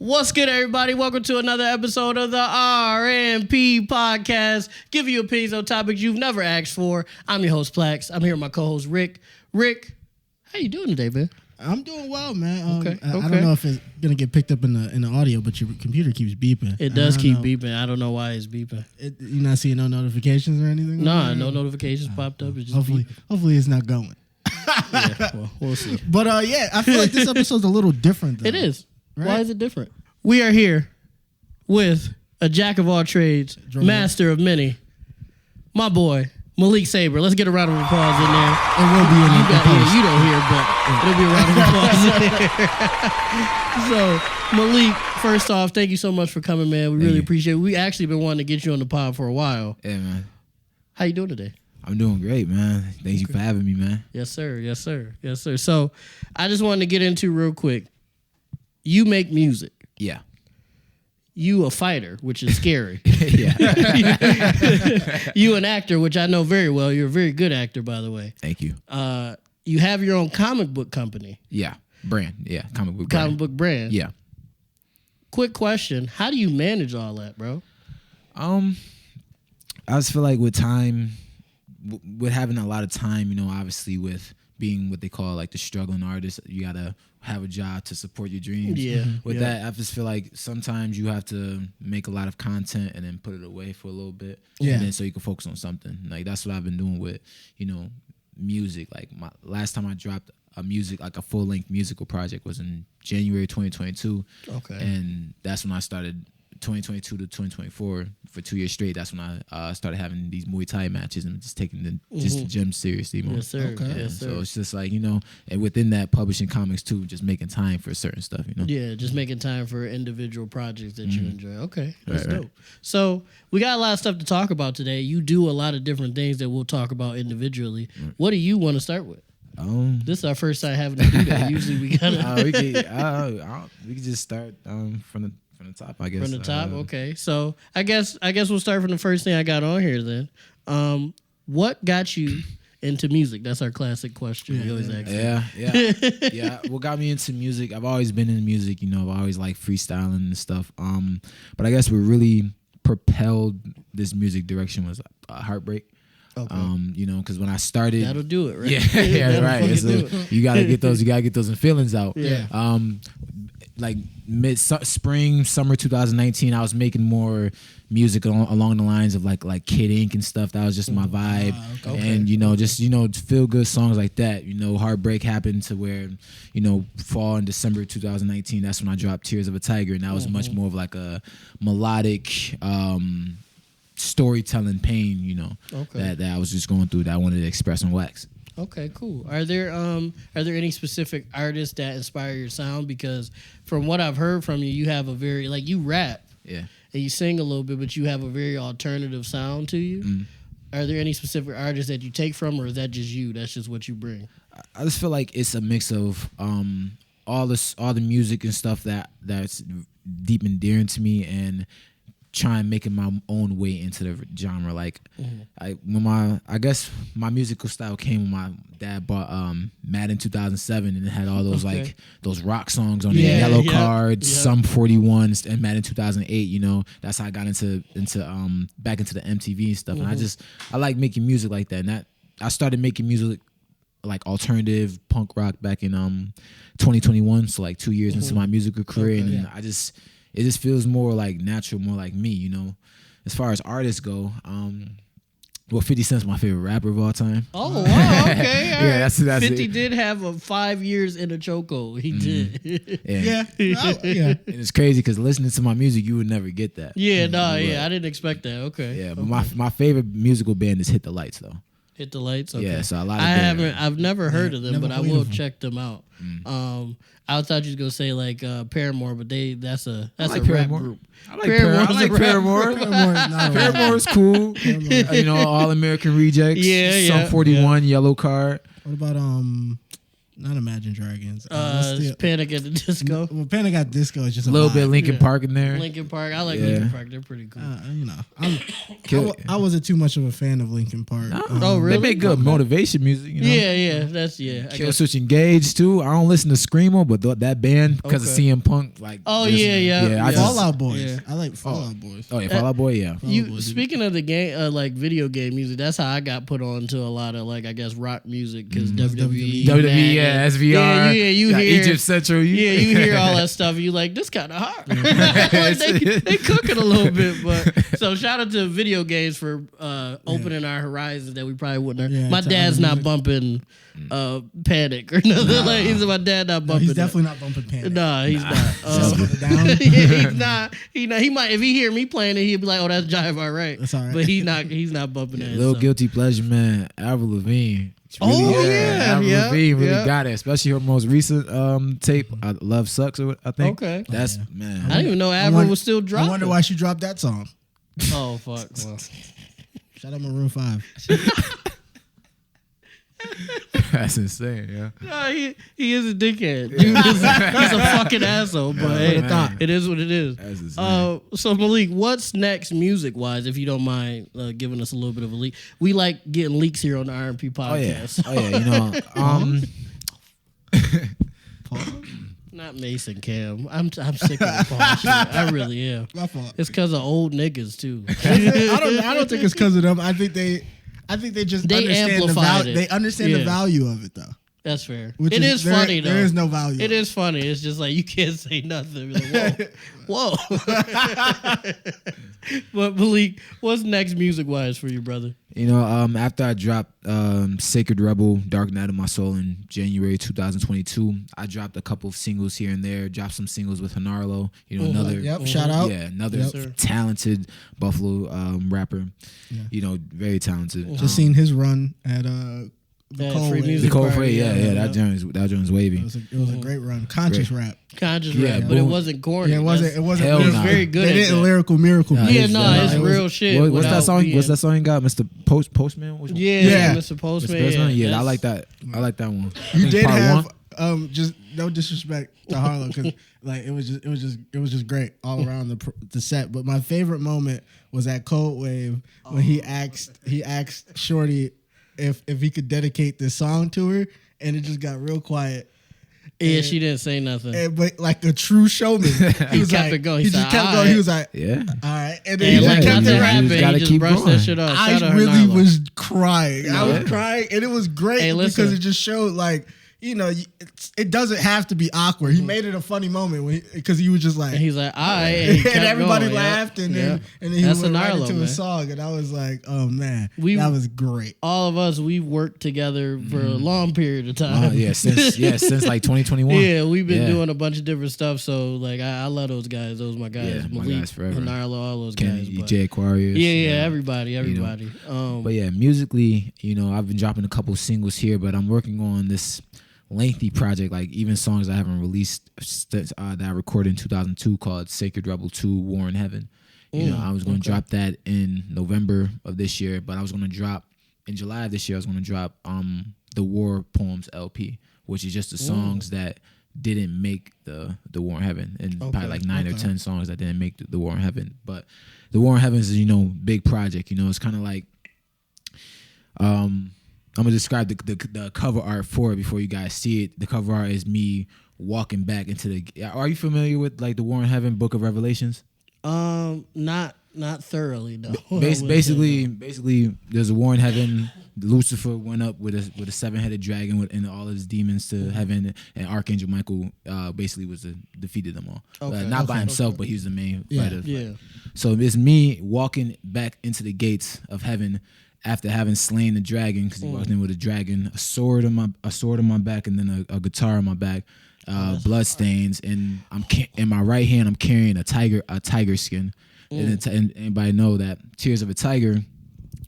What's good, everybody? Welcome to another episode of the RMP podcast. Give you opinions on topics you've never asked for. I'm your host, PLAX. I'm here with my co-host, Rick. Rick, how you doing today, man? I'm doing well, man. Okay. I don't know if it's gonna get picked up in the audio, but your computer keeps beeping. It does keep beeping. I don't know why it's beeping. You're not seeing no notifications or anything? Nah, no notifications popped up. It's just hopefully it's not going. Yeah, well, we'll see. But I feel like this episode's a little different, though. It is. Right? Why is it different? We are here with a jack of all trades, master of many, my boy, Malik Sabr. Let's get a round of applause in there. It will be in the post. You don't hear, but it'll be a round of applause in there. So, Malik, first off, thank you so much for coming, man. We really appreciate it. We actually been wanting to get you on the pod for a while. Yeah, man. How you doing today? I'm doing great, man. Thank you for having me, man. Yes, sir. Yes, sir. Yes, sir. So, I just wanted to get into real quick. You make music. Yeah. You a fighter, which is scary. Yeah. You an actor, which I know very well. You're a very good actor, by the way. Thank you. You have your own comic book company. Yeah. Brand. Yeah. Comic book brand. Yeah. Quick question. How do you manage all that, bro? I just feel like with time, with having a lot of time, obviously with being what they call like the struggling artist, you gotta have a job to support your dreams. Yeah. With that, I just feel like sometimes you have to make a lot of content and then put it away for a little bit. Yeah. And then so you can focus on something. Like that's what I've been doing with, music. Like my last time I dropped a full length musical project was in January 2022. Okay. And that's when I started 2022 to 2024 for 2 years straight. That's when I started having these Muay Thai matches and just taking the gym seriously more. Yes, sir. Okay. Yes, sir. So it's just like, and within that publishing comics too, just making time for certain stuff, Yeah, just making time for individual projects that you enjoy. Okay, that's Right. dope. So we got a lot of stuff to talk about today. You do a lot of different things that we'll talk about individually. What do you want to start with? This is our first time having to do that. Usually we gotta we could just start from the top, I guess. from the top. Okay, so I guess we'll start from the first thing I got on here then. What got you into music? That's our classic question. We always ask. Yeah. What got me into music? I've always been in music. I've always liked freestyling and stuff. But I guess what really propelled this music direction was Heartbreak. Okay. Because when I started, That'll do it, right? Yeah, right. So do it. you gotta get those feelings out. Yeah. Like spring, summer 2019, I was making more music along the lines of like Kid Ink and stuff. That was just my vibe. Okay. And just feel good songs like that. Heartbreak happened to where fall in December 2019. That's when I dropped Tears of a Tiger, and that was much more of like a melodic. Storytelling pain, that I was just going through that I wanted to express on wax. Okay, cool. Are there any specific artists that inspire your sound? Because from what I've heard from you, you have a very you rap, yeah, and you sing a little bit, but you have a very alternative sound to you. Mm. Are there any specific artists that you take from, or is that just you? That's just what you bring. I just feel like it's a mix of all the music and stuff that's deep and endearing to me, and try and making my own way into the genre. Like I guess my musical style came when my dad bought Madden 2007, and it had all those those rock songs on it, Yellow Card, Sum 41, and Madden 2008. That's how I got into back into the MTV and stuff. And I like making music like that. And I started making music like alternative punk rock back in 2021. So like 2 years into my musical career, and it just feels more like natural, more like me, As far as artists go, 50 Cent's my favorite rapper of all time. Oh, wow, okay. Yeah, that's 50 did have 5 years in a chokehold. He did. Yeah. Yeah. And it's crazy because listening to my music, you would never get that. Yeah, I didn't expect that. Okay. Yeah, but my favorite musical band is Hit the Lights, though. Hit the Lights. Okay. Yeah, so a lot of I've never heard of them, but I will check them out. I thought you was gonna say like Paramore, but that's a rap group. I like Paramore. Paramore's cool. All American Rejects. Yeah. Sum 41, Yellow Card. What about Not Imagine Dragons. Panic at the Disco. Well, Panic at the Disco is just A little bit vibe. Linkin Park in there. Linkin Park. I like Linkin Park. They're pretty cool. You know, I wasn't too much of a fan of Linkin Park. Oh, really? They make good motivation music. You know? Yeah. Kill Switch Engage too. I don't listen to Screamo, but that band because of CM Punk, like. Oh yeah. I Fall Out Boys. Yeah. I like Fall Out Boys. Oh yeah, Fall Out Boy. Yeah. Speaking of the game, like video game music, that's how I got put on to a lot of like I guess rock music because WWE, SVR, you hear Egypt Central. You hear all that stuff. You like this kind of hard. Like, they cook it a little bit, but so shout out to video games for opening our horizons that we probably wouldn't. Yeah, my dad's not bumping Panic or nothing. Like he's my dad not bumping. He's definitely not bumping Panic. Nah, he's not. Down. He's not. He might if he hear me playing it, he'd be like, "Oh, that's jive, all right." That's all right. But he's not bumping that. Little guilty pleasure, man. Avril Lavigne. Avril Lavigne really got it, especially her most recent tape. Love Sucks. I think. Okay. That's man. I didn't even know Avril was still dropping. I wonder why she dropped that song. Oh fuck. Well. Shout out Maroon 5. That's insane, yeah. No, he is a dickhead. Dude, he's a fucking asshole, but hey, it is what it is. That's insane. So Malik, what's next music wise, if you don't mind giving us a little bit of a leak? We like getting leaks here on the R&P podcast. Not Mason Cam. I'm sick of the Paul shit. I really am. My fault. It's because of old niggas too. I don't think it's because of them. I think they just understand amplified the it. They understand the value of it though. That's fair. Which it is funny though. There is no value. It is funny. It's just like you can't say nothing. Like, whoa. But Malik, what's next music wise for you, brother? You know, after I dropped Sacred Rebel, Dark Night of My Soul in January 2022, I dropped a couple of singles here and there, dropped some singles with Hanarlo, you know, another shout out. Yeah, another talented Buffalo rapper. Yeah. You know, very talented. Just seen his run at the Cold Free, that joint's wavy. It was a great run. Conscious rap, but it wasn't corny. Yeah, it wasn't. It wasn't. It was very good. They didn't lyrical miracle. It's real shit. What's that song? What's that song you got, Mr. Postman? Mr. Postman. Yeah, I like that. I like that one. You did have just no disrespect to Harlow because like it was just great all around the set. But my favorite moment was at Cold Wave when he asked Shorty if he could dedicate this song to her, and it just got real quiet. Yeah, she didn't say nothing. But like a true showman, he kept it going. He just kept going. He was like, yeah, all right. And then he like kept nothing rapping. happened. He just brushed that shit off. I really was crying. I was crying, and it was great because it just showed like, you know, it doesn't have to be awkward. He made it a funny moment because he was just like, and he's like, all right, and everybody laughed, and then he went right into man. a song, and I was like, oh man, that was great. All of us, we've worked together for a long period of time. Since like 2021. Yeah, we've been doing a bunch of different stuff. So like, I love those guys. Those are my guys. Yeah, Malik, my guys forever. Narlo, all those Kenny, guys. Jay Aquarius. Yeah, everybody. You know. But yeah, musically, you know, I've been dropping a couple singles here, but I'm working on this lengthy project, like even songs I haven't released that I recorded in 2002 called Sacred Rebel 2 War in Heaven. You know, I was going to drop that in November of this year, but I was going to drop in July of this year. I was going to drop the War Poems LP, which is just the songs that didn't make the War in Heaven, and probably like 9 or 10 songs that didn't make the War in Heaven. But the War in Heaven is, you know, big project. You know, it's kind of like I'm gonna describe the cover art for it before you guys see it. The cover art is me walking back into the. Are you familiar with like the War in Heaven Book of Revelations? Not thoroughly, no. Basically, there's a war in heaven. Lucifer went up with a 7-headed dragon and all of his demons to heaven, and Archangel Michael basically defeated them all. Not by himself, but he was the main fighter. Yeah. So it's me walking back into the gates of heaven after having slain the dragon, because he walked in with a dragon, a sword on my back, and then a guitar on my back, blood stains, and in my right hand I'm carrying a tiger skin. And anybody know that Tears of a Tiger,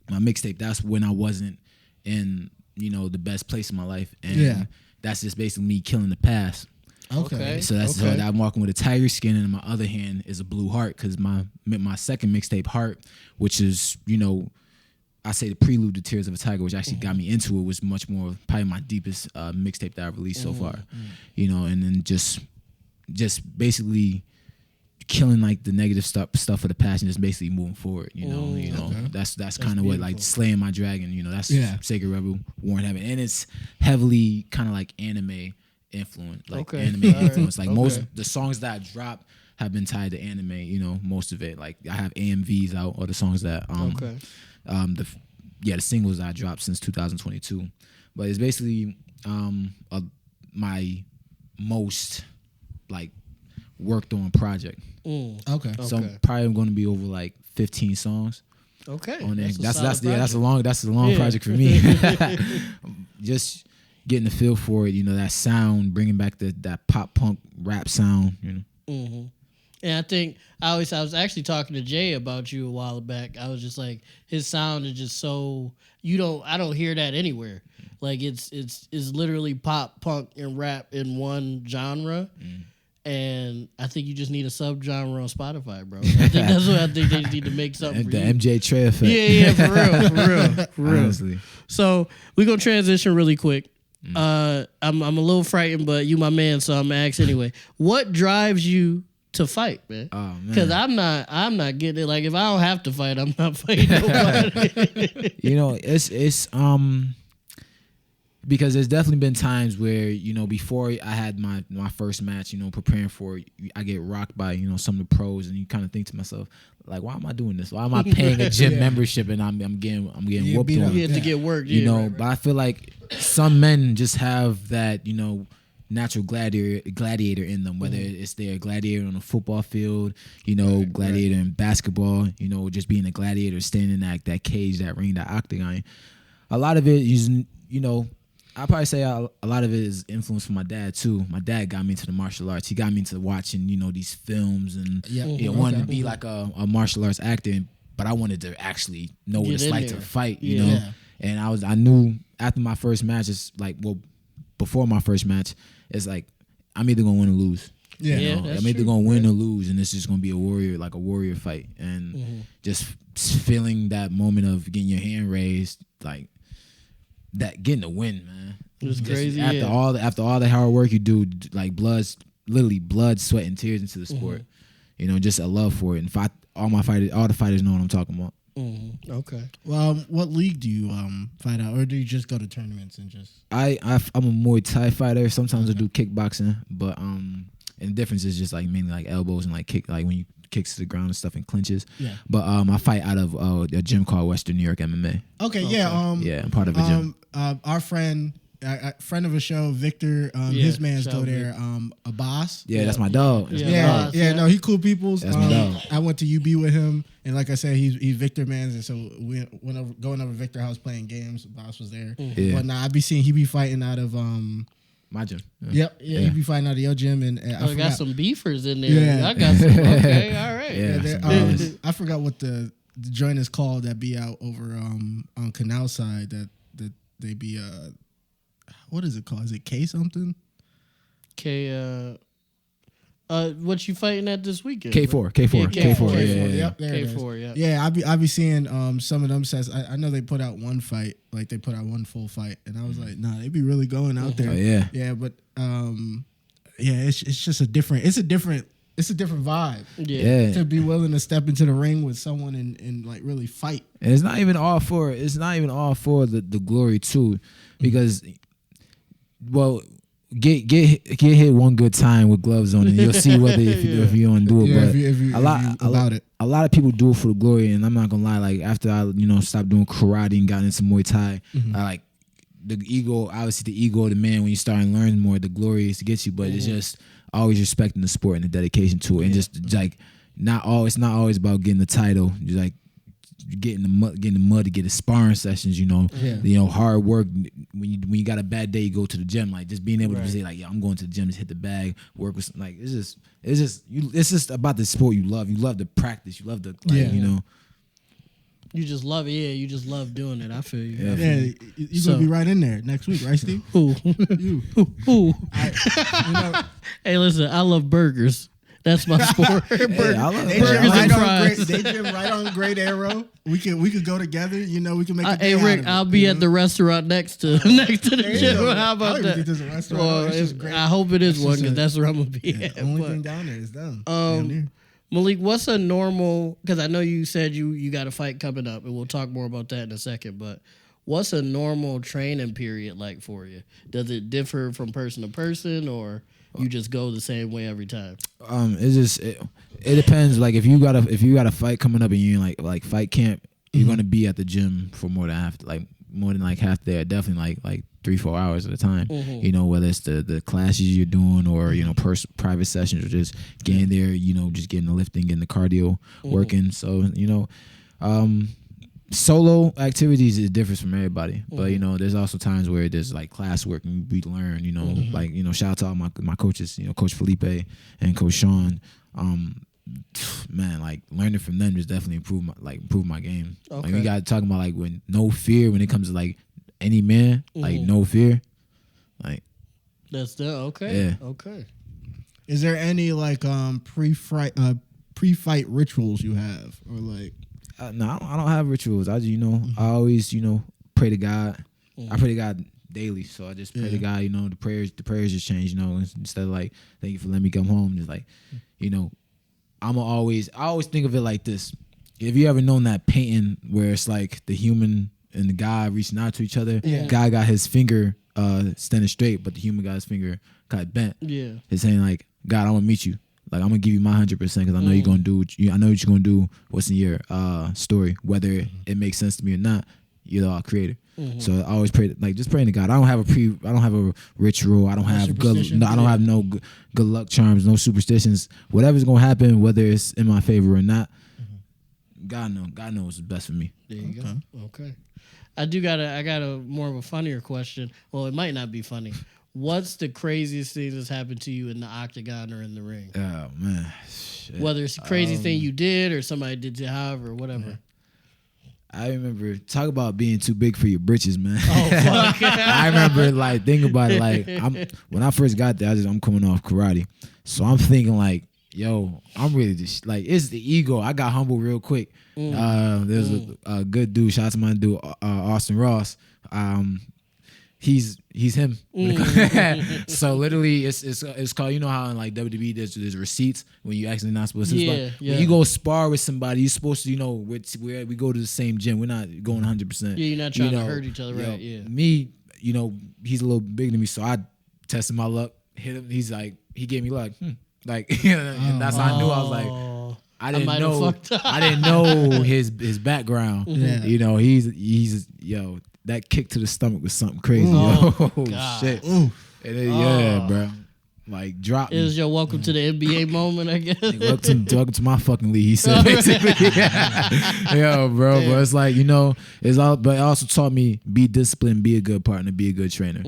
my mixtape, that's when I wasn't in, you know, the best place in my life, and that's just basically me killing the past. Okay. So that's so I'm walking with a tiger skin, and in my other hand is a blue heart, because my second mixtape, Heart, which is, you know, I say the prelude to Tears of a Tiger, which actually got me into it, was much more probably my deepest mixtape that I've released so far. You know, and then just basically killing like the negative stuff of the past and just basically moving forward. You know, that's kind of what like Slaying My Dragon. You know, that's Sacred Rebel, War in Heaven, and it's heavily kind of like anime influence, influence. Like most the songs that I drop have been tied to anime. You know, most of it. Like I have AMVs out, or the songs that the singles that I dropped since 2022. But it's basically my most like worked on project. So I'm probably going to be over like 15 songs. On there. That's a long project for me. Just getting the feel for it, you know, that sound, bringing back that pop punk rap sound, you know. And I think I was actually talking to Jay about you a while back. I was just like, his sound is just so I don't hear that anywhere. Like it's literally pop, punk, and rap in one genre. And I think you just need a subgenre on Spotify, bro. I think that's what I think they need to make something. The for you. MJ Trey effect. Yeah, for real. Honestly. So we're gonna transition really quick. I'm a little frightened, but you my man, so I'm gonna ask anyway. What drives you to fight, man? Oh man. Because I'm not getting it. Like if I don't have to fight, I'm not fighting nobody. You know, it's because there's definitely been times where, you know, before I had my first match, you know, preparing for it, I get rocked by, you know, some of the pros, and you kind of think to myself, like, why am I doing this? Why am I paying a gym membership and I'm getting whooped on? You have to get work, you know. Right. But I feel like some men just have that, you know, natural gladiator in them, whether it's their gladiator on a football field, you know, gladiator in basketball, you know, just being a gladiator, standing in that cage, that ring, that octagon. A lot of it is, you know, I'll probably say a lot of it is influence from my dad too. My dad got me into the martial arts. He got me into watching, you know, these films and you know, wanted to be like a martial arts actor, but I wanted to actually know what it's like to fight, you know. And I knew after my first match, it's like, well, before my first match, it's like I'm either gonna win or lose. You know? I'm either gonna win or lose, and it's just gonna be a warrior fight, and just feeling that moment of getting your hand raised, like. That getting a win, man. It was crazy. After all the hard work you do, like blood, sweat, and tears into the sport. You know, just a love for it. And all the fighters know what I'm talking about. Okay. Well, what league do you fight out, or do you just go to tournaments and just? I'm a Muay Thai fighter. Sometimes I do kickboxing, but and the difference is just like mainly like elbows and like kick, like when you kicks to the ground and stuff and clinches. Yeah. But I fight out of a gym called Western New York MMA. Okay. Yeah. I'm part of a gym. Our friend of a show, Victor, his man's go there. Abbas. Yeah, that's my dog. No, he cool people. That's my dog. I went to UB with him, and like I said, he's Victor man's, and so we went going over Victor house playing games. Abbas was there. But I be seeing he be fighting out of my gym. He be fighting out of your gym, and I got some beefers in there. Yeah. I got some. Okay, all right. Yeah, I forgot what the joint is called that be out over on Canal side that they be what is it called? Is it K something? K what you fighting at this weekend? K4. Yep, there K4, it is. Yeah, I be seeing some of them sets. I know they put out one fight, like they put out one full fight, and I was like, nah, they be really going out there. Yeah, but it's just a different vibe. Yeah. To be willing to step into the ring with someone and like really fight. And it's not even all for the glory too, because well, get hit one good time with gloves on, and you'll see whether if you don't do it. But a lot of people do it for the glory, and I'm not gonna lie. Like after I stopped doing karate and got into Muay Thai, I like the ego. Obviously, the ego of the man when you start learning more, the glory is to get you. But it's just always respecting the sport and the dedication to it, and just like it's not always about getting the title. Just like get in the mud to get the sparring sessions, hard work. When you got a bad day, you go to the gym. Like just being able to say like, I'm going to the gym, just hit the bag, work with like it's just about the sport you love. You love the practice. You love the You just love it. Yeah, you just love doing it. I feel you. You're going to be right in there next week, right, Steve? Who? Who? Hey, listen, I love burgers. That's my sport. I love They burgers gym and right fries. They gym right on Great Arrow. We could go together. You know, we can make. Hey Rick, I'll be at the restaurant next to the There you gym. go. How I about don't even that? think there's a restaurant. Well, It's just great. I hope it is It's one just because a- that's where I'm gonna be. Yeah, At. the only But, thing down there is them. Down there. Malik, what's a normal? Because I know you said you got a fight coming up, and we'll talk more about that in a second. But what's a normal training period like for you? Does it differ from person to person, or you just go the same way every time? It depends. Like if you got a fight coming up and you're in like fight camp, you're gonna be at the gym for more than half there. Definitely like 3-4 hours at a time. You know, whether it's the classes you're doing or you know private sessions or just getting there. You know, just getting the lifting, getting the cardio working. So you know, solo activities is different from everybody. But you know, there's also times where there's like class work and we learn. You know, like you know, shout out to all my coaches. You know, Coach Felipe and Coach Sean. Man, like learning from them just definitely improve my game. Okay. Like we got talking about like when no fear when it comes to like any man, like no fear. Like That's the okay. Yeah. Okay. Is there any like pre-fight rituals you have or like? no, I don't have rituals. I I always pray to God. I pray to God daily, so I just pray to God. You know, the prayers just change. You know, instead of like thank you for letting me come home, just like I always think of it like this. If you ever known that painting where it's like the human and the God reaching out to each other, God got his finger standing straight, but the human got his finger kind of bent. Yeah. It's saying like, God, I'm gonna meet you. Like I'm gonna give you my 100% because I know you're gonna do. I know what you're gonna do. What's in your story, whether it makes sense to me or not. You're the creator. So I always pray, like just praying to God. I don't have a ritual. I don't have superstition? I don't have no good luck charms, no superstitions. Whatever's gonna happen, whether it's in my favor or not, God knows what's best for me. There you go. Okay. I got a more of a funnier question. Well, it might not be funny. What's the craziest thing that's happened to you in the octagon or in the ring? Oh man, shit. Whether it's the craziest thing you did or somebody did you, however, whatever. I remember talk about being too big for your britches, man. Oh fuck! I remember like thinking about it. Like when I first got there, I'm coming off karate, so I'm thinking like, yo, I'm really just like it's the ego. I got humble real quick. There's a good dude. Shout out to my dude Austin Ross. He's him. So literally, it's called. You know how in like WWE there's receipts when you actually not supposed to. Yeah. When you go spar with somebody, you're supposed to. We go to the same gym. We're not going 100%. Yeah, you're not trying to hurt each other, right? Yeah. Me, he's a little bigger than me, so I tested my luck. Hit him. He's like, he gave me luck. Like, and that's how I knew. I was like, I didn't know. I didn't know his background. Yeah. He's that kick to the stomach was something crazy. Oh, yo. God. Shit. Yeah, bro. Like drop It me. was your welcome to the NBA moment, I guess. Welcome to my fucking league, he said basically. Yo, bro. But it's like, it's all, but it also taught me be disciplined, be a good partner, be a good trainer.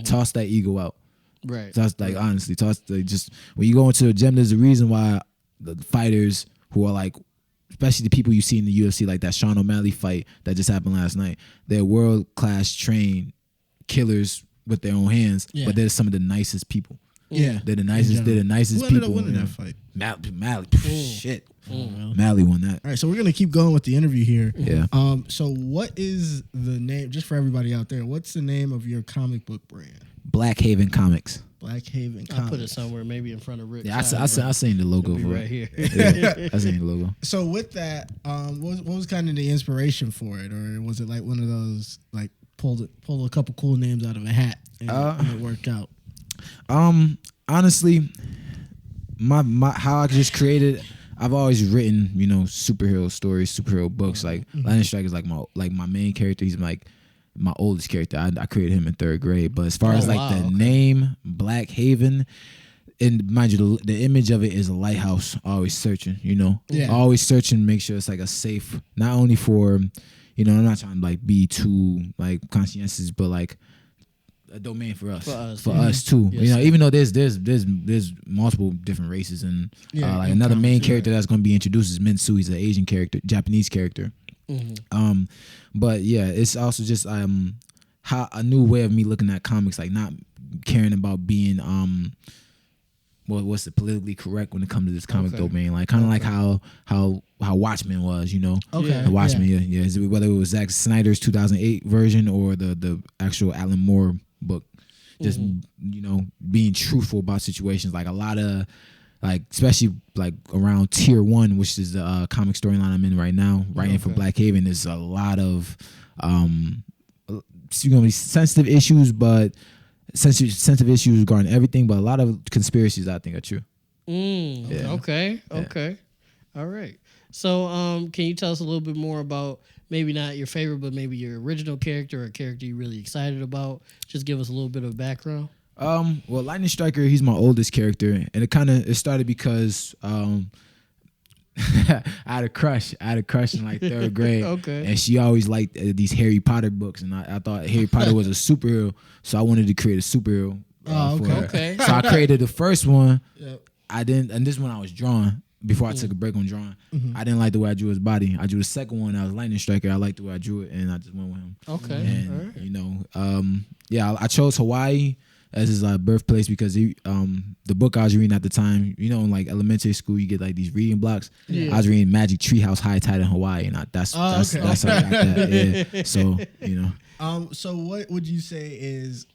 Toss that ego out. Right. Toss honestly, just when you go into a gym, there's a reason why the fighters who are like, especially the people you see in the UFC, like that Sean O'Malley fight that just happened last night, they're world-class trained killers with their own hands, but they're some of the nicest people. Yeah, They're the nicest. They're the nicest Who ended people. up winning that fight? Mally. Shit. Mally won that. All right, so we're gonna keep going with the interview here. Yeah. So what is the name? Just for everybody out there, what's the name of your comic book brand? Black Haven Comics. Black Haven I'll Comics. put it somewhere, maybe in front of Rick. Yeah, I seen the logo for right it. here. Yeah, I seen the logo. So with that, what was kind of the inspiration for it, or was it like one of those like pulled a couple cool names out of a hat and it worked out? Honestly, my how I just created. I've always written, superhero stories, superhero books. Like Lightning Strike is like my main character. He's like my oldest character. I created him in 3rd grade. But as far as the name Black Haven, and mind you, the image of it is a lighthouse, always searching. Always searching, make sure it's like a safe, not only for, I'm not trying to like be too like conscientious, but like a domain for us too. Yes, even though there's multiple different races and like another main character that's going to be introduced is Minsu. He's an Asian character, Japanese character. But yeah, it's also just how a new way of me looking at comics, like not caring about being what's the politically correct when it comes to this comic domain, like kind of like how Watchmen was, you know. Okay. The Watchmen, yeah. Whether it was Zack Snyder's 2008 version or the actual Alan Moore book, just you know, being truthful about situations. Like a lot of, like especially like around Tier 1, which is the comic storyline I'm in right now, writing for Black Haven. There's a lot of it's gonna be sensitive issues, but sensitive issues regarding everything, but a lot of conspiracies I think are true. Okay. All right. So can you tell us a little bit more about maybe not your favorite, but maybe your original character or a character you're really excited about? Just give us a little bit of background. Well, Lightning Striker, he's my oldest character, and it started because I had a crush in like 3rd grade. Okay. And she always liked these Harry Potter books, and I thought Harry Potter was a superhero, so I wanted to create a superhero for her. Okay. So I created the first one. Yep. I didn't, and this one I was drawing before I took a break on drawing. I didn't like the way I drew his body. I drew the second one. I was Lightning Striker. I liked the way I drew it, and I just went with him. Okay. And All right. you know, I chose Hawaii as his birthplace because the book I was reading at the time, you know, in like elementary school, you get like these reading blocks. Yeah. I was reading Magic Treehouse High Tide in Hawaii, and that's how I got that. Yeah. So you know. So what would you say is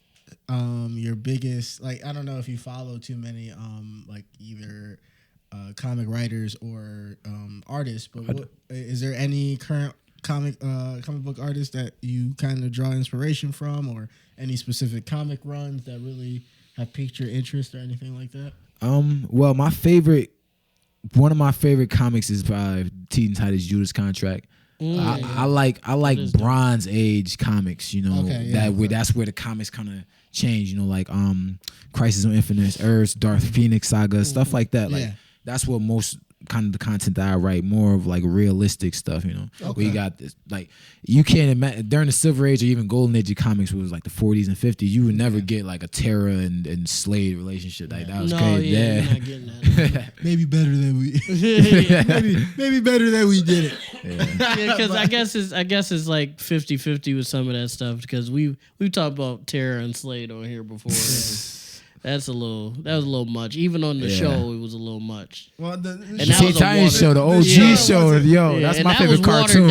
your biggest, like, I don't know if you follow too many like either comic writers or artists, but is there any current comic book artists that you kind of draw inspiration from, or any specific comic runs that really have piqued your interest or anything like that? Well, one of my favorite comics is by Teen Titans Judas Contract. I like Bronze Age comics, you know. That's where the comics kind of change, you know, like Crisis on Infinite Earths, Darth Phoenix saga, stuff like that. Like that's what most kind of the content that I write, more of like realistic stuff, you know. Where you got this, like, you can't imagine during the Silver Age or even Golden Age of comics, which was like the 40s and 50s, you would never get like a Terra and Slade relationship. Like that was crazy. You're not getting that. Maybe better than we maybe better than we did it. Yeah, because I guess it's like 50-50 with some of that stuff, because we've talked about Terra and Slade on here before. That was a little much. Even on the show, it was a little much. Well, the Teen Titans show, the OG show, that's my favorite cartoon.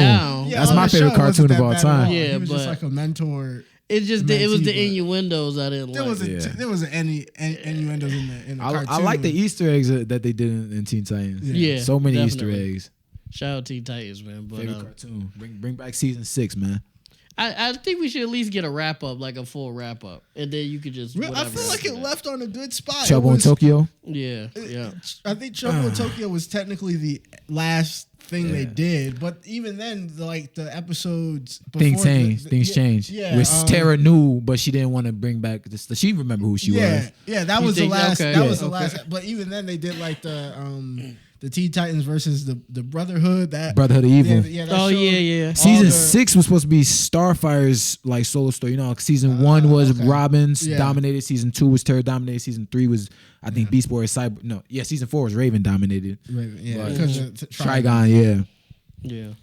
That's my favorite cartoon of all time. Yeah, he was just like a mentor. It was the innuendos I didn't like. There wasn't any innuendos in the cartoon. I like the Easter eggs that they did in Teen Titans. Yeah, so many definitely. Easter eggs. Shout out Teen Titans, man. But favorite cartoon. Bring back season 6, man. I think we should at least get a wrap up, like a full wrap up, and then you could just. I feel like it left on a good spot. Trouble in Tokyo. Yeah. I think Trouble in Tokyo was technically the last thing they did, but even then, the episodes things changed. Yeah, which Tara knew, but she didn't want to bring back. She remember who she was. Yeah, that was the last. That was the last. But even then, they did like the Teen Titans versus the Brotherhood. That Brotherhood of Evil. Season 6 was supposed to be Starfire's like solo story. You know, season 1 was Robin's dominated. Season 2 was Terra dominated. Season 3 was, I think, Beast Boy Cyber. No, season 4 was Raven dominated. Because Trigon. Yeah.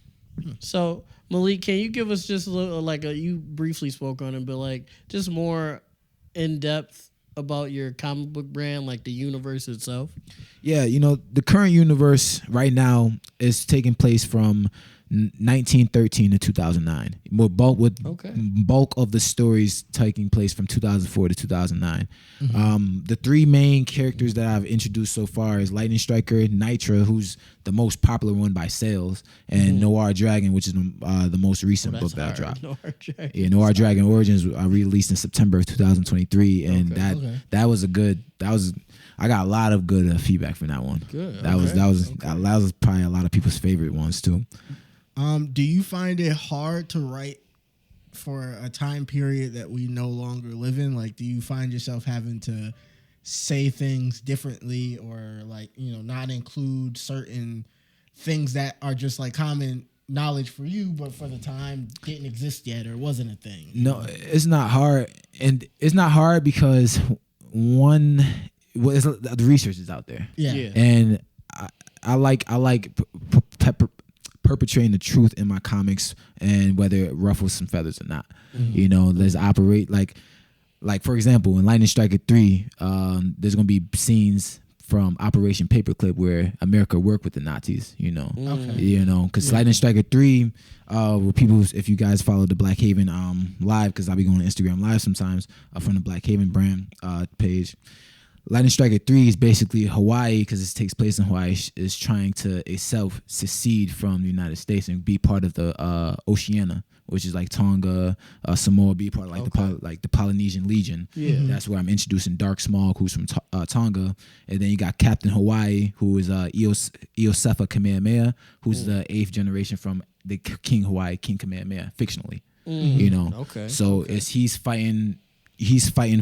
So Malik, can you give us just a little, you briefly spoke on it, but like just more in depth about your comic book brand, like the universe itself? Yeah, you know, the current universe right now is taking place from 1913 to 2009. Bulk of the stories taking place from 2004 to 2009. The 3 main characters that I've introduced so far is Lightning Striker, Nitra, who's the most popular one by sales, and Noir Dragon, which is the most recent book that I dropped. Noir Dragon Origins I released in September of 2023, and I got a lot of good feedback from that one. Good. That was probably a lot of people's favorite ones too. Do you find it hard to write for a time period that we no longer live in? Like, do you find yourself having to say things differently, or not include certain things that are just like common knowledge for you, but for the time didn't exist yet or wasn't a thing? No, it's not hard, and it's not hard because the research is out there. Yeah. And I like perpetrating the truth in my comics, and whether it ruffles some feathers or not. You know, let's operate like for example, in Lightning Striker 3, there's gonna be scenes from Operation Paperclip, where America worked with the Nazis. Because Lightning Striker 3, where people, if you guys follow the Black Haven live, because I'll be going to Instagram live sometimes from the Black Haven brand page. Lightning Striker 3 is basically Hawaii, because it takes place in Hawaii, is trying to itself secede from the United States and be part of the Oceania, which is like Tonga, Samoa, be part of like the Polynesian Legion. Yeah. That's where I'm introducing Dark Smog, who's from Tonga, and then you got Captain Hawaii, who is Iosefa Kamehameha, who's the 8th generation from the King Hawaii, King Kamehameha, fictionally. Okay. So he's fighting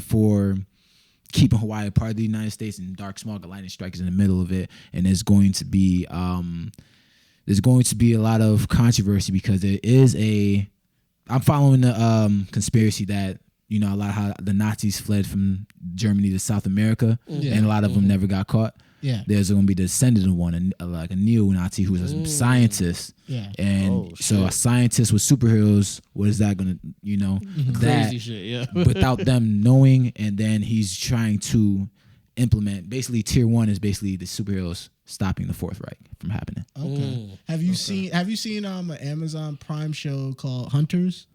for keeping Hawaii a part of the United States, and Dark Smog and Lightning Strike is in the middle of it, and there's going to be a lot of controversy because I'm following the conspiracy that a lot of how the Nazis fled from Germany to South America, and a lot of them never got caught. Yeah. There's going to be the descendant of one, like a neo-Nazi who's a scientist. Yeah. And so a scientist with superheroes, what is that going to, Crazy shit, yeah. without them knowing, and then he's trying to implement, basically tier 1 is basically the superheroes stopping the Fourth Reich from happening. Okay. Have you seen an Amazon Prime show called Hunters?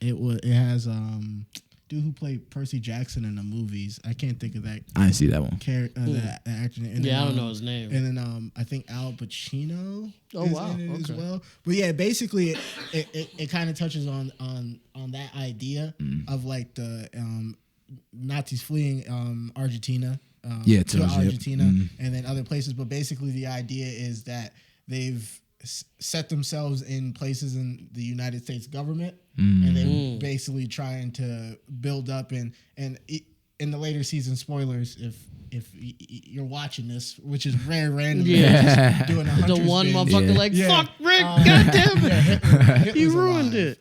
It has dude who played Percy Jackson in the movies. I can't think of that. I didn't see that one. That actor. And Yeah, then, I don't know his name. And then I think Al Pacino is in it as well. But yeah, basically it kind of touches on that idea of like the Nazis fleeing Argentina. To Argentina and then other places. But basically the idea is that they've set themselves in places in the United States government, and they're basically trying to build up in the later season, spoilers if you're watching this, which is very random. Yeah. Doing a the one motherfucker fuck Rick, goddamn, he ruined it.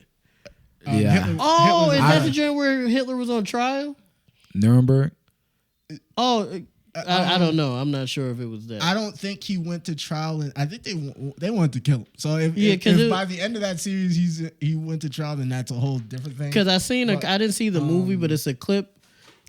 Yeah. Hitler's is that the joint where Hitler was on trial? Nuremberg? Oh, I don't know. I'm not sure if it was that. I don't think he went to trial, and I think they wanted to kill him. So if by the end of that series he went to trial, then that's a whole different thing. Because I didn't see the movie, but it's a clip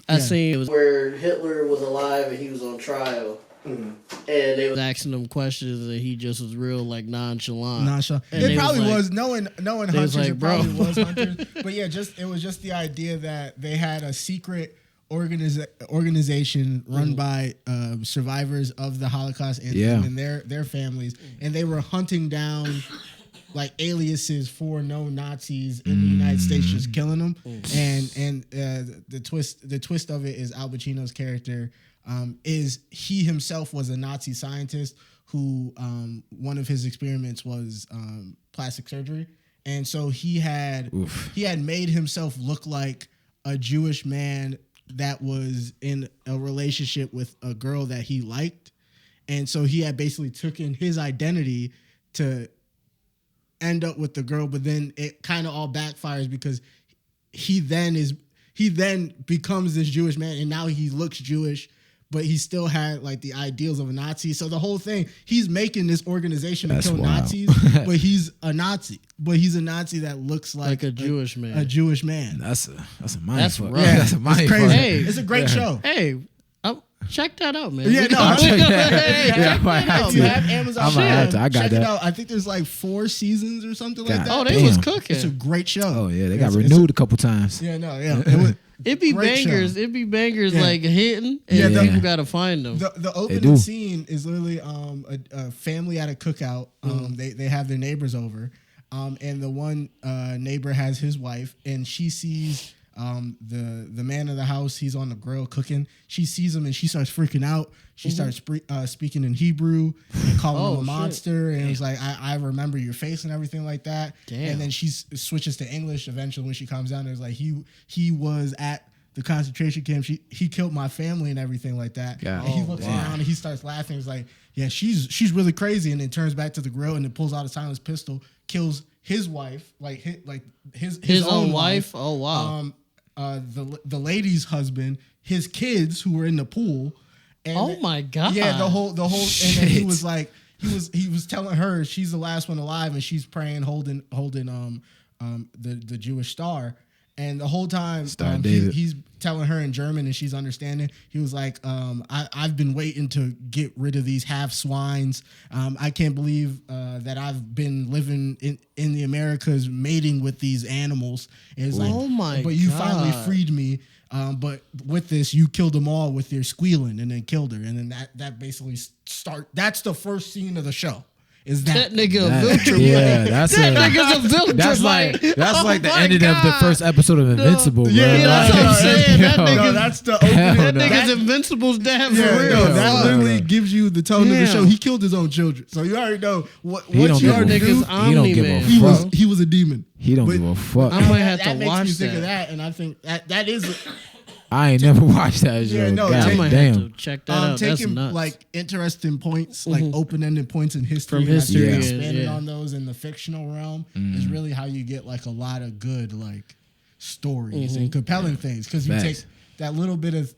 I seen. It was where Hitler was alive and he was on trial, and they was asking him questions, and he just was real like nonchalant. It probably was knowing Hunters. Like, it probably was Hunters. But yeah, it was just the idea that they had a secret organization run by survivors of the Holocaust and their families, and they were hunting down like aliases for known Nazis in the United States, just killing them. And the twist of it is Al Pacino's character is he himself was a Nazi scientist who one of his experiments was plastic surgery, and so he had made himself look like a Jewish man that was in a relationship with a girl that he liked. And so he had basically taken his identity to end up with the girl, but then it kind of all backfires because he then becomes this Jewish man, and now he looks Jewish, but he still had like the ideals of a Nazi. So the whole thing, he's making this organization to kill Nazis, but he's a Nazi. But he's a Nazi that looks like a Jewish man. A Jewish man. That's a mind That's fuck. rough. Yeah, that's a mind fuck. Hey, it's a great show. Hey, check that out, man. Yeah, no, check if you have Amazon, I might have to. I got check that. it out. I think there's like 4 seasons or something like that. Oh, they was cooking. It's a great show. Oh yeah, they got renewed a couple times. Yeah, no, yeah. It'd be bangers. It'd be bangers like hitting, and people gotta find them. The opening scene is literally a family at a cookout. They have their neighbors over, and the one neighbor has his wife, and she sees the man of the house. He's on the grill cooking. She sees him and she starts freaking out. She starts speaking in Hebrew and calling him a monster. And it's like, I remember your face and everything like that. Damn. And then she switches to English eventually when she calms down. It's like he was at the concentration camp. He killed my family and everything like that. Yeah. And he looks around and he starts laughing. He's like, yeah, she's really crazy. And then turns back to the grill and then pulls out a silenced pistol, kills his wife, his own wife. Oh wow. The lady's husband, his kids who were in the pool. And oh my god! Yeah, the whole, and then he was like, he was telling her she's the last one alive, and she's praying, holding the Jewish star, And the whole time, he's telling her in German and she's understanding. He was like, I've been waiting to get rid of these half swines. I can't believe that I've been living in the Americas mating with these animals. And it's like, oh my but you God. finally freed me. But with this, you killed them all with your squealing and then killed her. And then that basically that's the first scene of the show. Is that nigga a Viltrum? Yeah, that's that nigga's a Viltrum. that's like the my ending of the God. first episode of Invincible, bro. Yeah, that's what I'm saying. That nigga's, that's the opening. that no. nigga's Invincible's dad for Yeah, real. no, that Fuck. literally gives you the tone of the Damn. show. He killed his own children, so you already know what He don't you give a already fuck. knew. Nigga's He don't give a Omni-Man. fuck. He was a demon. He don't But- give a fuck. I might have that to makes watch me think that. of that, and I think that is I ain't never watched that show. Yeah, no, God I might damn. have to check that out. That's taking nuts. like interesting points, like open-ended points in history, From and I history, think yeah. expanding yeah. on those in the fictional realm is really how you get like a lot of good like stories and compelling things, because you Facts. take that little bit of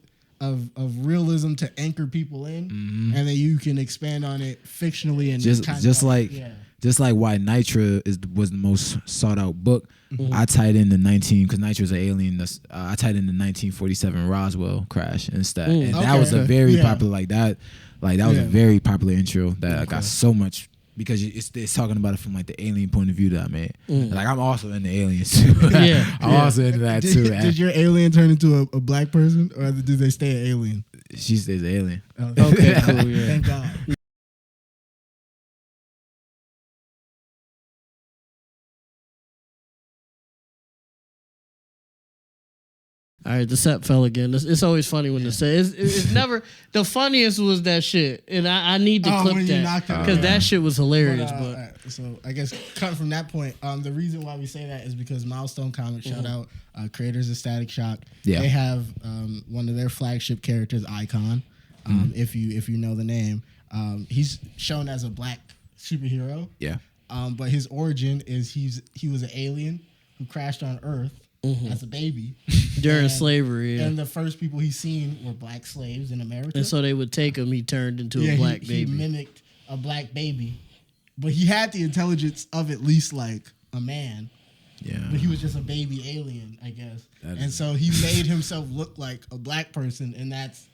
realism to anchor people in, and then you can expand on it fictionally and just kinda just like why Nitra was the most sought out book. I tied in the 19 because Nitra's an alien. I tied in the 1947 Roswell crash instead, and that Okay. was a very Yeah. popular that was a Yeah. very popular intro that I got so much. Because it's talking about it from like the alien point of view that I made. Like I'm also into aliens too. Yeah. I'm also into that too. Did your alien turn into a black person, or did they stay an alien? She stays an alien. Okay, cool, yeah. Thank God. All right, the set fell again. It's always funny when the set. It's never the funniest was that shit, and I need to clip when you that knocked it because out. that shit was hilarious. But, But alright, so I guess cutting from that point, the reason why we say that is because Milestone Comics, shout out creators of Static Shock. Yeah. They have one of their flagship characters, Icon. If you know the name, he's shown as a black superhero. Yeah. But his origin is he was an alien who crashed on Earth as a baby during And- slavery, yeah. and the first people he seen were black slaves in America. And so they would take him. He turned into a black he baby. mimicked a black baby, but he had the intelligence of at least like a man. Yeah. But he was just a baby alien, I guess. That And is- so he made himself look like a black person, and that's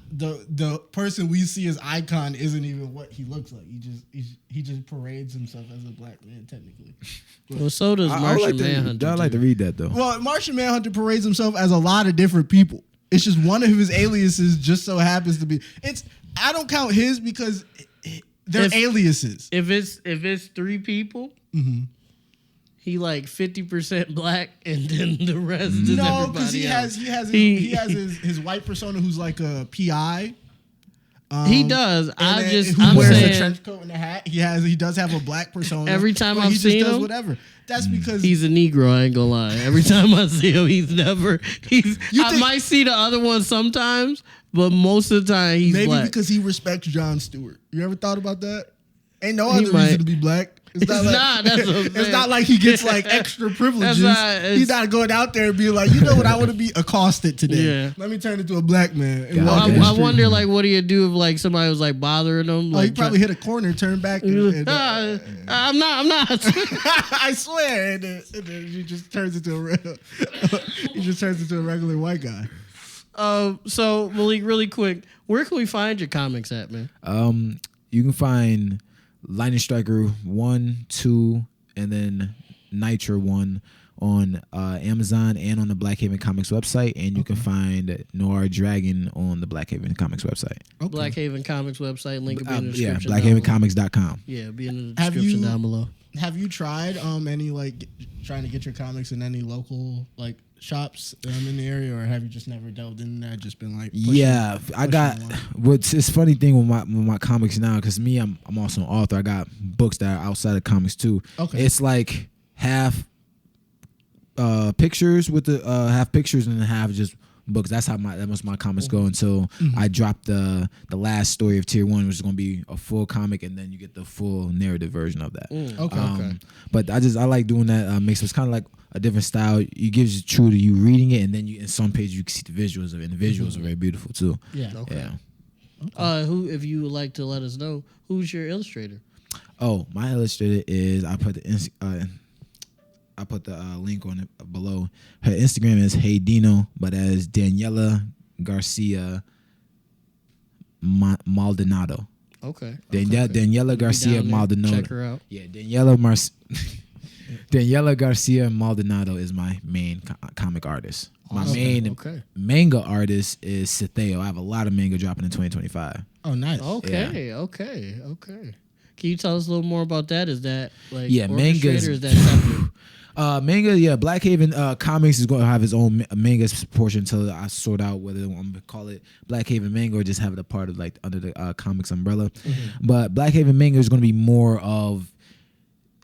the person we see as Icon isn't even what he looks like. He just parades himself as a black man, technically. Well, so does I would Martian like to, Manhunter. I'd like to too. read that though. Well, Martian Manhunter parades himself as a lot of different people. It's just one of his aliases just so happens to be. I don't count his because they're If- aliases. If it's three people, he like 50% black, and then the rest is No, everybody because he else. has his white persona who's like a PI. He does. And I then just who I'm wears a saying trench coat and a hat. He does have a black persona. Every time but I've he just seen does him, whatever. That's because he's a Negro. I ain't gonna lie. Every time I see him, he's never. I might see the other one sometimes, but most of the time he's maybe black. because he respects Jon Stewart. You ever thought about that? Ain't no He other might. reason to be black. It's It's not, that's what I'm it's saying. not like he gets like extra privileges. it's- He's not going out there and being like, you know what, I want to be accosted today. Yeah. Let me turn into a black man. And God walk I, in the I street. wonder, like, what do you do if like somebody was like bothering him? Oh, Like, he probably hit a corner, turn back, and I'm not. I swear, and then he just turns into a regular white guy. So Malik, really quick, where can we find your comics at, man? You can find Lightning Striker 1, 2, and then Nitra 1 on Amazon and on the Black Haven Comics website, and you can find Noir Dragon on the Black Haven Comics website. Okay. Black Haven Comics website, link will be in the description. Yeah, down below. blackhavencomics.com. Yeah, be in the Have description you- down below. Have you tried any like trying to get your comics in any local like shops in the area, or have you just never delved in that? Just been like Yeah, I got along? what's it's funny thing with my comics now, because me I'm also an author. I got books that are outside of comics too. Okay. It's like half pictures with the half pictures and half just books. That's how my comics go until I drop the last story of tier 1, which is gonna be a full comic, and then you get the full narrative version of that. Okay. But I like doing that mix. It's kind of like a different style. It gives you true to you reading it, and then in some pages you can see the visuals of it, and the visuals are very beautiful too. Yeah. Yeah. Who, if you would like to let us know, who's your illustrator? Oh, my illustrator is I put the I put the link on it below. Her Instagram is Hey Dino, but as Daniela Garcia Maldonado. Okay. Daniela Garcia Maldonado. Check her out. Yeah, Daniela Garcia Maldonado is my main comic artist. My main manga artist is Setheo. I have a lot of manga dropping in 2025. Oh, nice. Okay. Can you tell us a little more about that? Is that like manga or is that separate? Manga, Black Haven Comics is going to have its own manga portion until I sort out whether I'm going to call it Black Haven Manga or just have it a part of like under the comics umbrella. Mm-hmm. But Black Haven Manga is going to be more of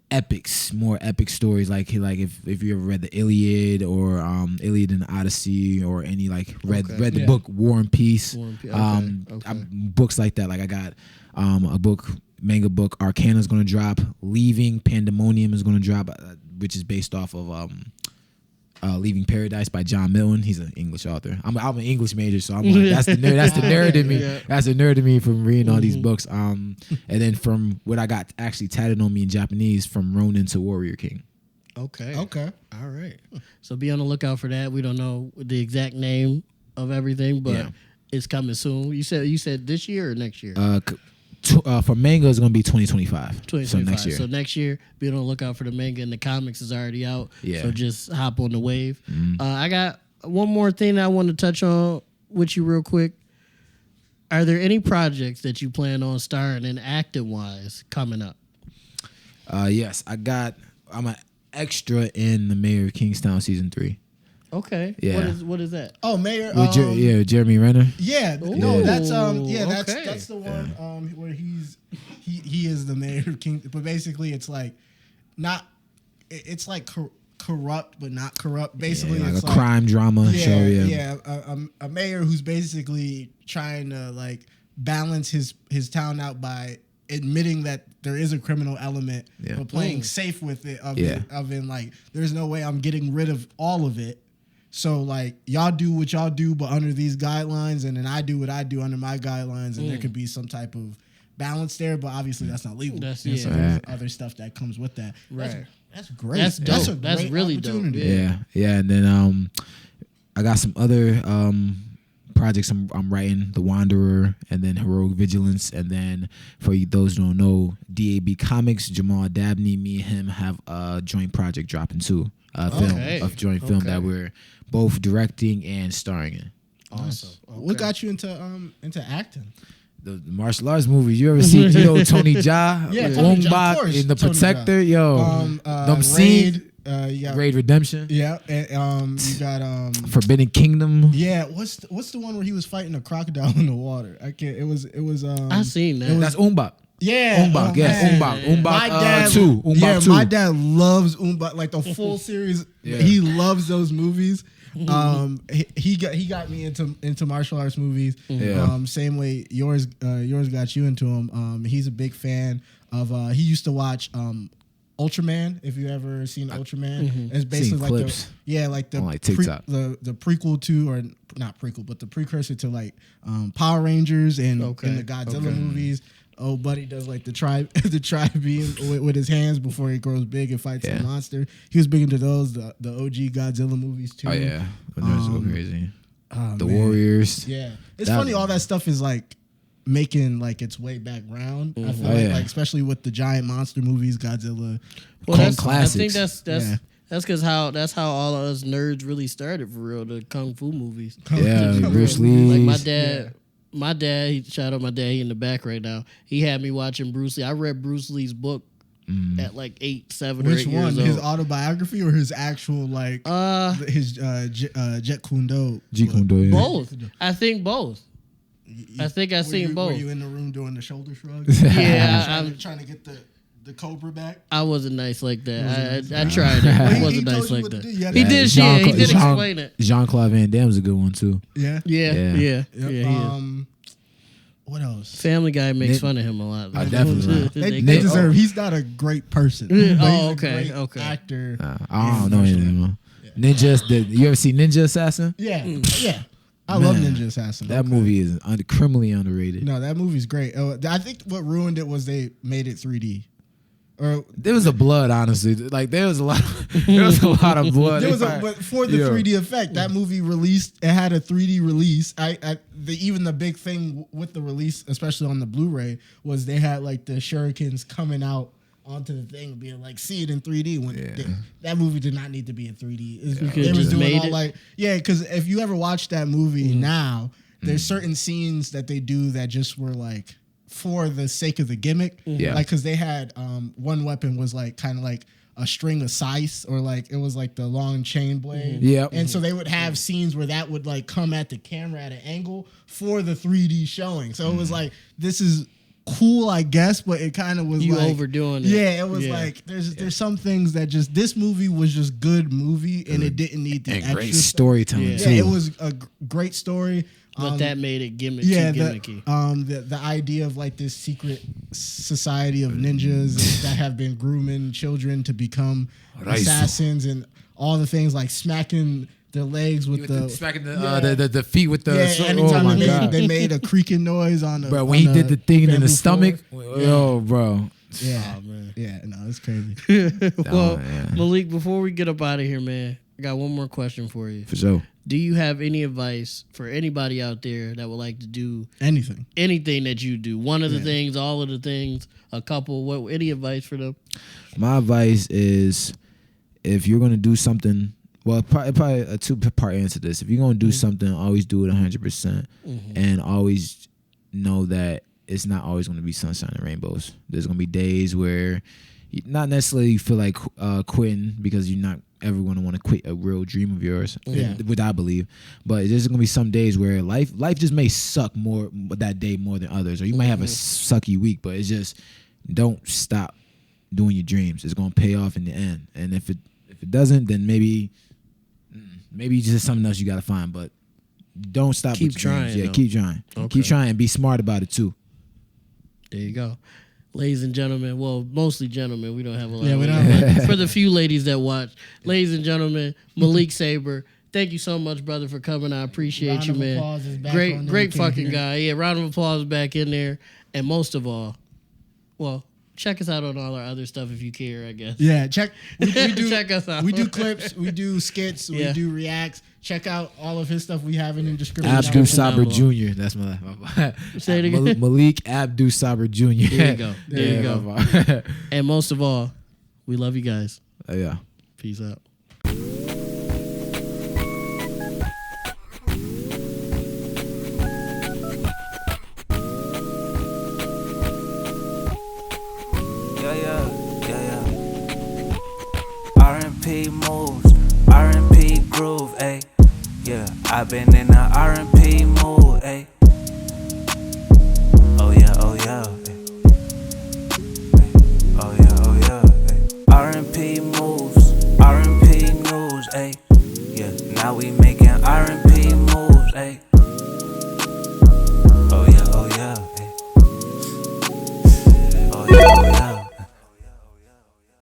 epics, more epic stories. Like if you ever read the Iliad or Iliad and the Odyssey or any like read the book War and Peace. Books like that. Like I got a manga book Arcana is going to drop. Leaving Pandemonium is going to drop, which is based off of Leaving Paradise by John Milton. He's an English author. I'm an English major, so I'm like, that's the nerd in me. Yeah. That's the nerd in me from reading all these books. And then from what I got actually tatted on me in Japanese, from Ronin to Warrior King. Okay. All right. So be on the lookout for that. We don't know the exact name of everything, but it's coming soon. You said this year or next year? For manga, it's going to be 2025. So next year. So next year, be on the lookout for the manga, and the comics is already out. Yeah. So just hop on the wave. I got one more thing that I want to touch on with you real quick. Are there any projects that you plan on starring in acting-wise coming up? Yes. I'm an extra in the Mayor of Kingstown season 3. Okay. Yeah. What is that? Oh, Mayor. With Jeremy Renner. Yeah. Ooh. No, that's that's the one where he is the mayor of King. But basically, it's like it's like corrupt but not corrupt. Basically, like it's a crime drama show. A mayor who's basically trying to like balance his town out by admitting that there is a criminal element, but playing safe with it. Like, there's no way I'm getting rid of all of it. So like, y'all do what y'all do, but under these guidelines, and then I do what I do under my guidelines, and there could be some type of balance there. But obviously, that's not legal. So there's other stuff that comes with that. Right. That's great. That's dope. That's really dope. Yeah. And then I got some other projects I'm writing, The Wanderer, and then Heroic Vigilance, and then for those who don't know, DAB Comics, Jamal Dabney, me and him have a joint project dropping too, film that we're both directing and starring in. Awesome. Okay. What got you into acting? The martial arts movies. You ever see Tony Jaa? Yeah, Wong Bak in The Protector. Them scenes. You got Raid Redemption. Yeah, and you got Forbidden Kingdom. Yeah, what's the one where he was fighting a crocodile in the water? I can't. It was. I seen that. That's Umbak. Yeah, Umbak. Umbak. My dad, 2. Umbak 2. My dad loves Umbak, like the full series. Yeah. He loves those movies. He got me into martial arts movies. Yeah. Same way yours got you into him. He's a big fan of. He used to watch Ultraman. If you ever seen Ultraman, it's basically like clips. the TikTok. The prequel to, or not prequel, but the precursor to like Power Rangers and the Godzilla movies. Oh, buddy does like the tribe beam with his hands before he grows big and fights a monster. He was big into those, the OG Godzilla movies too. Oh yeah, those go crazy. The man. Warriors. Yeah, it's funny. All that stuff is like making like its way back round. I feel like especially with the giant monster movies, Godzilla. Well, that's classics. I think that's because that's how all of us nerds really started for real. The kung fu movies. Bruce Lee. Like my dad. Yeah. My dad, shout out my dad, he in the back right now. He had me watching Bruce Lee. I read Bruce Lee's book at like 8, 7 or 8 years old. Which one? His autobiography or his actual like his Jet Kune Do? Both. I think both. I think I seen both. Were you in the room doing the shoulder shrug? Yeah, I'm trying to get the Cobra back. I wasn't nice like that. I tried it. He wasn't nice like that. He did. He did explain it. Jean-Claude Van Damme's a good one too. Yeah. What else? Family Guy makes fun of him a lot. Definitely. They deserve. He's not a great person. Okay. Actor. I don't know anything. Ninja. You ever see Ninja Assassin? Yeah. Yeah. I love Ninja Assassin. That movie is criminally underrated. No, that movie's great. I think what ruined it was they made it 3D. or there was a blood, honestly. Like there was a lot of blood. but for the 3D effect, that movie released. It had a 3D release. Even the big thing with the release, especially on the Blu-ray, was they had like the shurikens coming out onto the thing, being like, see it in 3D. When that movie did not need to be in 3D. They was doing all like, because if you ever watch that movie now, there's certain scenes that they do that just were like for the sake of the gimmick. Like because they had one weapon was like kind of like a string of scythe, or like it was like the long chain blade. And so they would have scenes where that would like come at the camera at an angle for the 3D showing. So it was like, this is cool, I guess, but it kind of was you like overdoing it. Yeah, it was like there's some things that just, this movie was just good movie, and it didn't need the extra great storytelling too. Yeah, it was a great story. But that made it too gimmicky. The idea of like this secret society of ninjas that have been grooming children to become assassins, and all the things like smacking their legs with smacking the feet with the. Anytime they made a creaking noise on the. Bro, when he did the thing in the stomach, yo, bro. Yeah, man. Yeah, no, it's crazy. Well, Malik, before we get up out of here, man, I got one more question for you. For sure. Do you have any advice for anybody out there that would like to do anything that you do? One of the things, all of the things, a couple. Any advice for them? My advice is, if you're gonna do something, well, probably a 2-part answer to this. If you're gonna do something, always do it 100%, and always know that it's not always gonna be sunshine and rainbows. There's gonna be days where you not necessarily feel like quitting, because you're not ever going to want to quit a real dream of yours, which I believe. But there's going to be some days where life just may suck more that day more than others, or you might have a sucky week, but it's just, don't stop doing your dreams. It's going to pay off in the end. And if it doesn't, then maybe just something else you got to find. But don't stop. Keep trying. Yeah, keep trying. Okay. Keep trying, and be smart about it too. There you go. Ladies and gentlemen, well, mostly gentlemen. We don't have a lot. Yeah, we don't. For the few ladies that watch, ladies and gentlemen, Malik Sabr, thank you so much, brother, for coming. I appreciate you, man. Round of applause is back on Great fucking guy. Yeah, round of applause back in there. And most of all, well, check us out on all our other stuff if you care, I guess. Yeah, check. We do, check us out. We do clips. We do skits. We do reacts. Check out all of his stuff. We have it in the description. Abdul Sabr Jr. That's my. Say it again. Malik Abdul Sabr Jr. There you go. There you go. And most of all, we love you guys. Yeah. Peace out. R&P moves, R&P groove, ayy. Yeah, I've been in the R&P mood, ayy. Oh yeah, ayy. Oh yeah, ayy. R&P moves, R&P news, ayy.